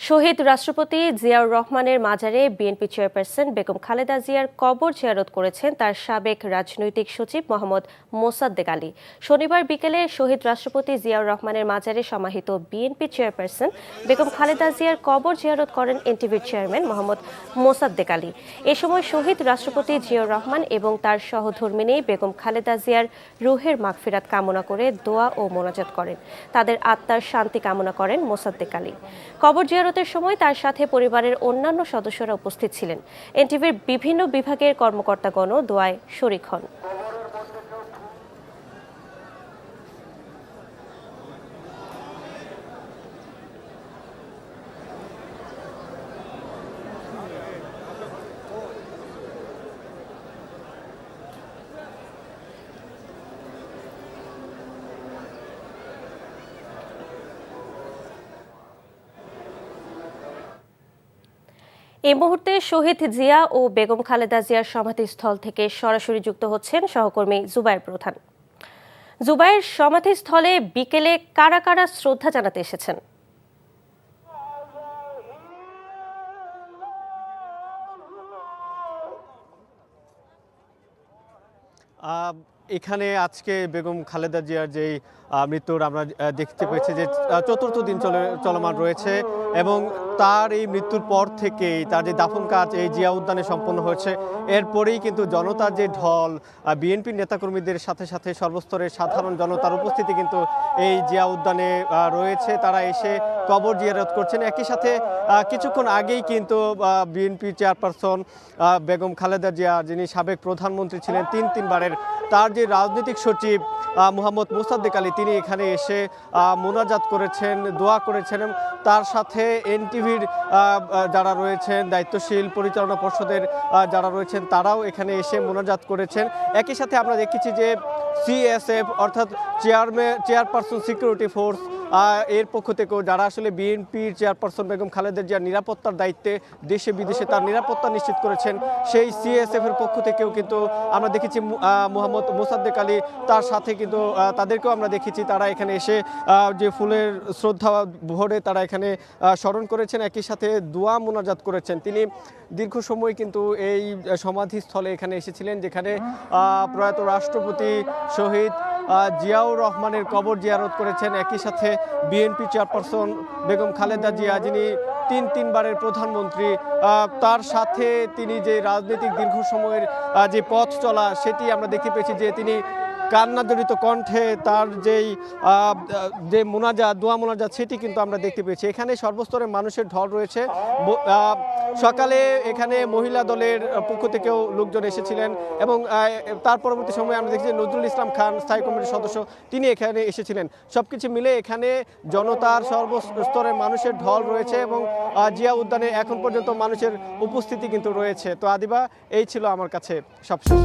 শহীদ রাষ্ট্রপতি জিয়াউর রহমানের মাজারে বিএনপি চেয়ারপারসন বেগম খালেদা জিয়ার কবর জিয়ারত করেছেন তার সাবেক রাজনৈতিক সচিব মোহাম্মদ মোসাদ্দেক আলী। শনিবার বিকেলে শহীদ রাষ্ট্রপতি জিয়াউর রহমানের মাজারে সমাহিত বিএনপি চেয়ারপারসন বেগম খালেদা জিয়ার কবর জিয়ারত করেন এনটিভির চেয়ারম্যান মোহাম্মদ মোসাদ্দেক আলী। এ সময় শহীদ রাষ্ট্রপতি জিয়াউর রহমান এবং তার সহধর্মিণী বেগম খালেদা জিয়ার রুহের মাগফিরাত কামনা করে দোয়া ও মোনাজাত করেন। তাদের আত্মার শান্তি কামনা করেন মোসাদ্দেক আলী। কবর জিয়ারতের সময় তার সাথে পরিবারের অন্যান্য সদস্যরা উপস্থিত ছিলেন। এনটিভির বিভিন্ন বিভাগের কর্মকর্তাগণও দোয়ায় শরীক হন। এই মুহূর্তে শহীদ জিয়া ও বেগম খালেদা জিয়ার সমাধিস্থল থেকে সরাসরি যুক্ত হচ্ছেন সহকর্মী জুবায়ের প্রধান। জুবায়ের, সমাধিস্থলে বিকেলে কারা কারা শ্রদ্ধা জানাতে এসেছেন? এখানে আজকে বেগম খালেদা জিয়ার যেই মৃত্যুর আমরা দেখতে পেয়েছি যে চতুর্থ দিন চলমান রয়েছে এবং তার এই মৃত্যুর পর থেকেই তার যে দাফন কাজ এই জিয়া উদ্যানে সম্পন্ন হয়েছে। এরপরেই কিন্তু জনতার যে ঢল, বিএনপির নেতাকর্মীদের সাথে সাথে সর্বস্তরের সাধারণ জনতার উপস্থিতি কিন্তু এই জিয়া উদ্যানে রয়েছে। তারা এসে কবর জিয়ারত করছেন। একই সাথে কিছুক্ষণ আগেই কিন্তু বিএনপি চেয়ারপারসন বেগম খালেদা জিয়া, যিনি সাবেক প্রধানমন্ত্রী ছিলেন তিনবারের, তার যে রাজনৈতিক সচিব মোহাম্মদ মোসাদ্দেক আলী, তিনি এখানে এসে মোনাজাত করেছেন, দোয়া করেছেন। তার সাথে এনটিভির যারা রয়েছেন, দায়িত্বশীল পরিচালনা পর্ষদের যারা রয়েছেন, তারাও এখানে এসে মোনাজাত করেছেন। একই সাথে আমরা দেখেছি যে সিএসএফ অর্থাৎ চেয়ারপারসন সিকিউরিটি ফোর্স এর পক্ষ থেকেও, যারা আসলে বিএনপির চেয়ারপারসন বেগম খালেদা জিয়ার নিরাপত্তার দায়িত্বে দেশে বিদেশে তার নিরাপত্তা নিশ্চিত করেছেন, সেই সিএসএফ এর পক্ষ থেকেও কিন্তু আমরা দেখেছি মোহাম্মদ মোসাদ্দেক আলী, তার সাথে কিন্তু তাদেরকেও আমরা দেখেছি তারা এখানে এসে যে ফুলের শ্রদ্ধা ভরে তারা এখানে স্মরণ করেছেন, একই সাথে দোয়া মোনাজাত করেছেন। তিনি দীর্ঘ সময় কিন্তু এই সমাধিস্থলে এখানে এসেছিলেন, যেখানে প্রয়াত রাষ্ট্রপতি শহীদ জিয়াউর রহমানের কবর জিয়ারত করেছেন। একই সাথে বিএনপি চেয়ারপারসন বেগম খালেদা জিয়া, যিনি তিনবারের প্রধানমন্ত্রী, তার সাথে তিনি যে রাজনৈতিক দীর্ঘ সময়ের যে পথ চলা, সেটি আমরা দেখতে পেয়েছি যে তিনি কান্নাজড়িত কণ্ঠে তার যেই যে দোয়া মোনাজাত, সেটি কিন্তু আমরা দেখতে পেয়েছি। এখানে সর্বস্তরের মানুষের ঢল রয়েছে। সকালে এখানে মহিলা দলের পক্ষ থেকেও লোকজন এসেছিলেন এবং তার পরবর্তী সময়ে আমরা দেখছি নজরুল ইসলাম খান, স্থায়ী কমিটির সদস্য, তিনি এখানে এসেছিলেন। সবকিছু মিলে এখানে জনতার সর্বস্তরের মানুষের ঢল রয়েছে এবং জিয়া উদ্যানে এখন পর্যন্ত মানুষের উপস্থিতি কিন্তু রয়েছে। তো আদিবা, এই ছিল আমার কাছে সবশেষ।